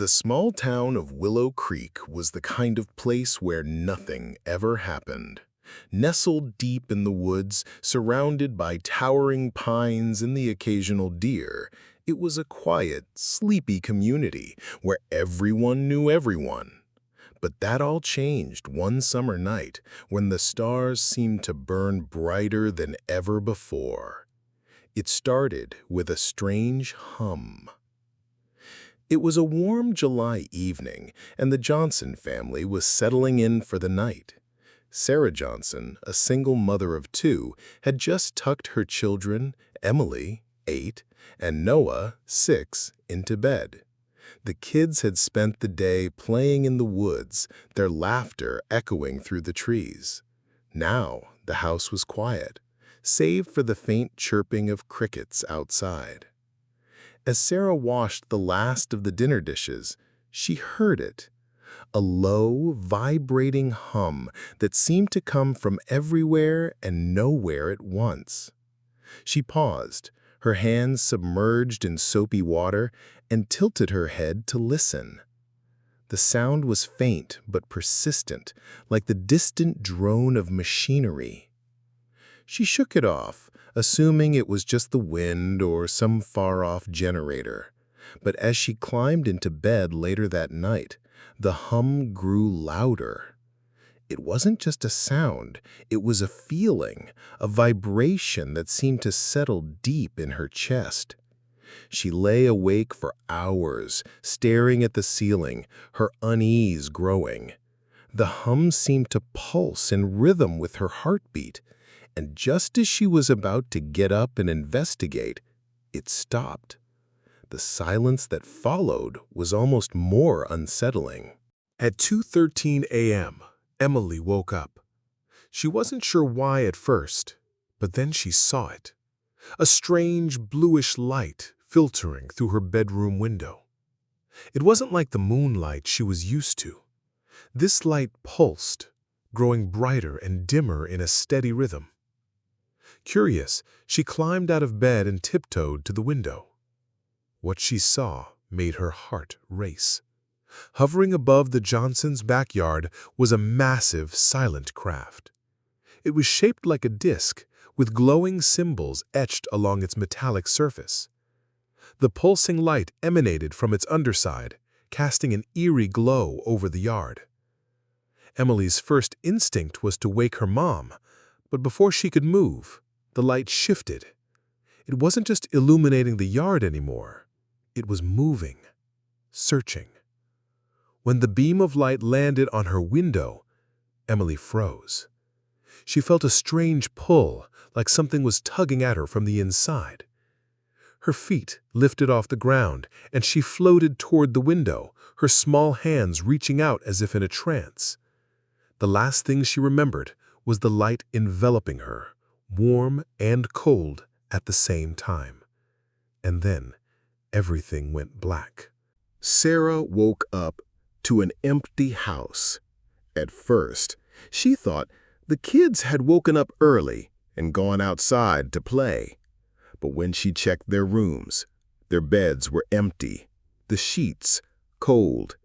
The small town of Willow Creek was the kind of place where nothing ever happened. Nestled deep in the woods, surrounded by towering pines and the occasional deer, it was a quiet, sleepy community where everyone knew everyone. But that all changed one summer night when the stars seemed to burn brighter than ever before. It started with a strange hum. It was a warm July evening, and the Johnson family was settling in for the night. Sarah Johnson, a single mother of two, had just tucked her children, Emily, 8, and Noah, 6, into bed. The kids had spent the day playing in the woods, their laughter echoing through the trees. Now the house was quiet, save for the faint chirping of crickets outside. As Sarah washed the last of the dinner dishes, she heard it, a low, vibrating hum that seemed to come from everywhere and nowhere at once. She paused, her hands submerged in soapy water, and tilted her head to listen. The sound was faint but persistent, like the distant drone of machinery. She shook it off, assuming it was just the wind or some far-off generator. But as she climbed into bed later that night, the hum grew louder. It wasn't just a sound, it was a feeling, a vibration that seemed to settle deep in her chest. She lay awake for hours, staring at the ceiling, her unease growing. The hum seemed to pulse in rhythm with her heartbeat, and just as she was about to get up and investigate, it stopped. The silence that followed was almost more unsettling. At 2:13 a.m., Emily woke up. She wasn't sure why at first, but then she saw it. A strange bluish light filtering through her bedroom window. It wasn't like the moonlight she was used to. This light pulsed, growing brighter and dimmer in a steady rhythm. Curious, she climbed out of bed and tiptoed to the window. What she saw made her heart race. Hovering above the Johnsons' backyard was a massive, silent craft. It was shaped like a disc, with glowing symbols etched along its metallic surface. The pulsing light emanated from its underside, casting an eerie glow over the yard. Emily's first instinct was to wake her mom, but before she could move, the light shifted. It wasn't just illuminating the yard anymore. It was moving, searching. When the beam of light landed on her window, Emily froze. She felt a strange pull, like something was tugging at her from the inside. Her feet lifted off the ground, and she floated toward the window, her small hands reaching out as if in a trance. The last thing she remembered was the light enveloping her, warm and cold at the same time. And then everything went black. Sarah woke up to an empty house. At first, she thought the kids had woken up early and gone outside to play. But when she checked their rooms, their beds were empty, the sheets cold.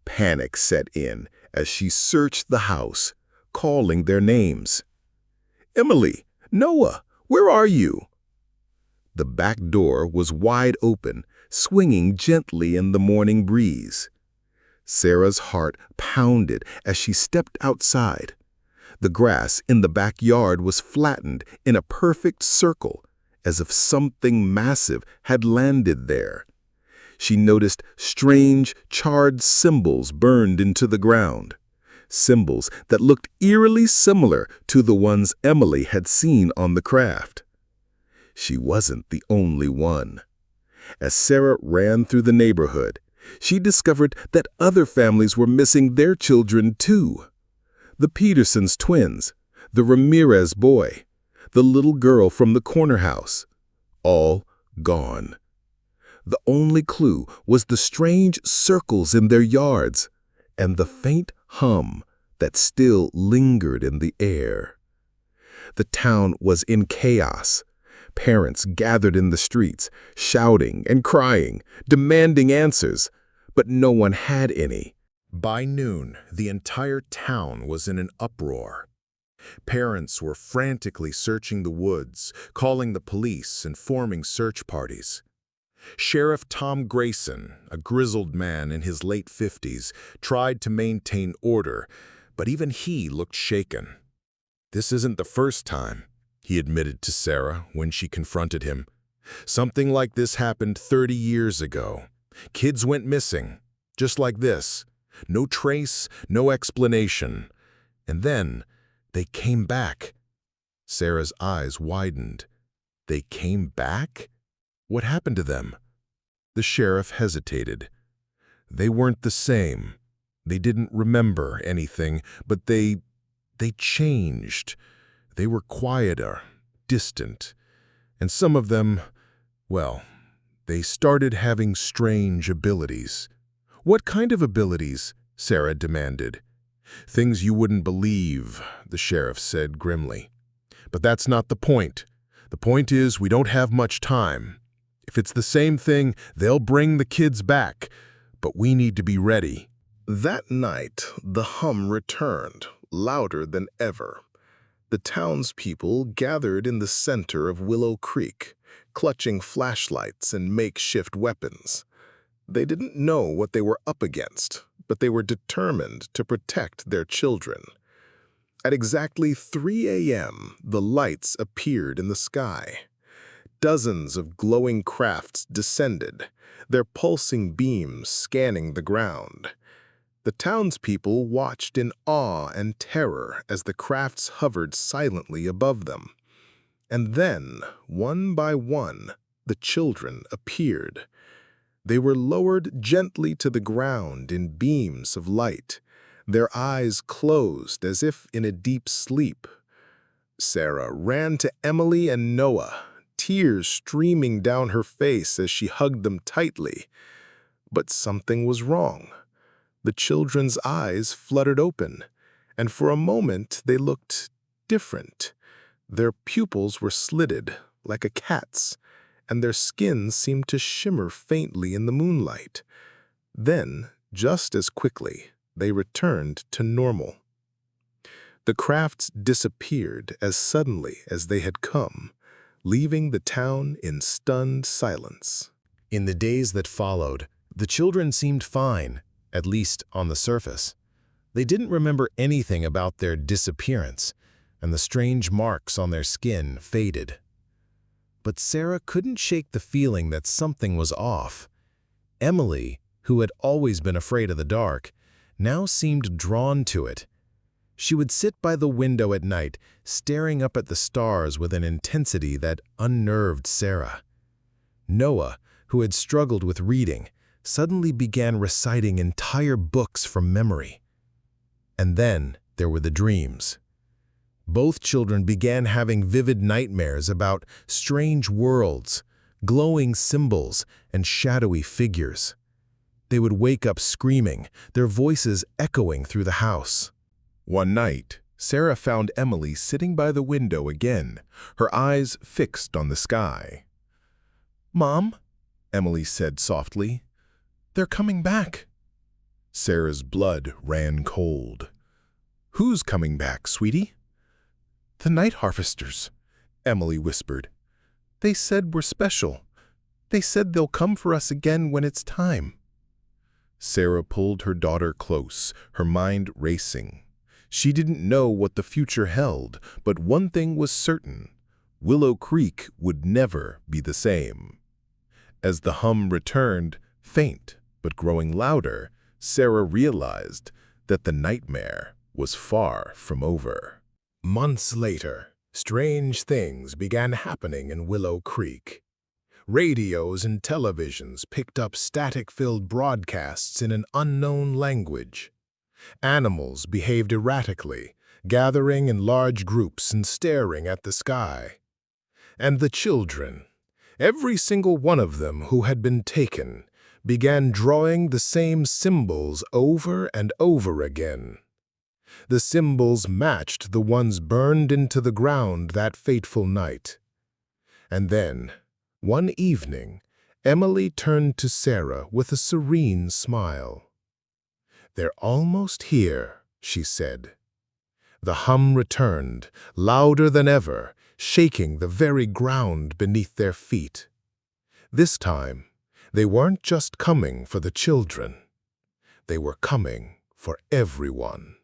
Panic set in as she searched the house, calling their names. "Emily! Noah! Where are you?" The back door was wide open, swinging gently in the morning breeze. Sarah's heart pounded as she stepped outside. The grass in the backyard was flattened in a perfect circle, as if something massive had landed there. She noticed strange, charred symbols burned into the ground, symbols that looked eerily similar to the ones Emily had seen on the craft. She wasn't the only one. As Sarah ran through the neighborhood, she discovered that other families were missing their children too. The Petersons twins, the Ramirez boy, the little girl from the corner house, all gone. The only clue was the strange circles in their yards and the faint hum that still lingered in the air. The town was in chaos. Parents gathered in the streets, shouting and crying, demanding answers. but no one had any. By noon, the entire town was in an uproar. Parents were frantically searching the woods, calling the police and forming search parties. Sheriff Tom Grayson, a grizzled man in his late 50s, tried to maintain order, but even he looked shaken. "This isn't the first time," he admitted to Sarah when she confronted him. "Something like this happened 30 years ago. Kids went missing, just like this. No trace, no explanation. And then they came back." Sarah's eyes widened. "They came back? What happened to them?" The sheriff hesitated. "They weren't the same. They didn't remember anything, but they changed. They were quieter, distant. And some of them, well, they started having strange abilities." "What kind of abilities?" Sarah demanded. "Things you wouldn't believe," the sheriff said grimly. "But that's not the point. The point is we don't have much time. If it's the same thing, they'll bring the kids back, but we need to be ready." That night, the hum returned, louder than ever. The townspeople gathered in the center of Willow Creek, clutching flashlights and makeshift weapons. They didn't know what they were up against, but they were determined to protect their children. At exactly 3 a.m., the lights appeared in the sky. Dozens of glowing crafts descended, their pulsing beams scanning the ground. The townspeople watched in awe and terror as the crafts hovered silently above them. And then, one by one, the children appeared. They were lowered gently to the ground in beams of light, their eyes closed as if in a deep sleep. Sarah ran to Emily and Noah, tears streaming down her face as she hugged them tightly. But something was wrong. The children's eyes fluttered open, and for a moment they looked different. Their pupils were slitted, like a cat's, and their skins seemed to shimmer faintly in the moonlight. Then, just as quickly, they returned to normal. The crafts disappeared as suddenly as they had come, leaving the town in stunned silence. In the days that followed, the children seemed fine, at least on the surface. They didn't remember anything about their disappearance, and the strange marks on their skin faded. But Sarah couldn't shake the feeling that something was off. Emily, who had always been afraid of the dark, now seemed drawn to it. She would sit by the window at night, staring up at the stars with an intensity that unnerved Sarah. Noah, who had struggled with reading, suddenly began reciting entire books from memory. And then there were the dreams. Both children began having vivid nightmares about strange worlds, glowing symbols, and shadowy figures. They would wake up screaming, their voices echoing through the house. One night, Sarah found Emily sitting by the window again, her eyes fixed on the sky. "Mom," Emily said softly, "they're coming back." Sarah's blood ran cold. "Who's coming back, sweetie?" "The night harvesters," Emily whispered. "They said we're special. They said they'll come for us again when it's time." Sarah pulled her daughter close, her mind racing. She didn't know what the future held, but one thing was certain: Willow Creek would never be the same. As the hum returned, faint but growing louder, Sarah realized that the nightmare was far from over. Months later, strange things began happening in Willow Creek. Radios and televisions picked up static-filled broadcasts in an unknown language. Animals behaved erratically, gathering in large groups and staring at the sky. And the children, every single one of them who had been taken, began drawing the same symbols over and over again. The symbols matched the ones burned into the ground that fateful night. And then, one evening, Emily turned to Sarah with a serene smile. "They're almost here," she said. The hum returned, louder than ever, shaking the very ground beneath their feet. This time, they weren't just coming for the children. They were coming for everyone.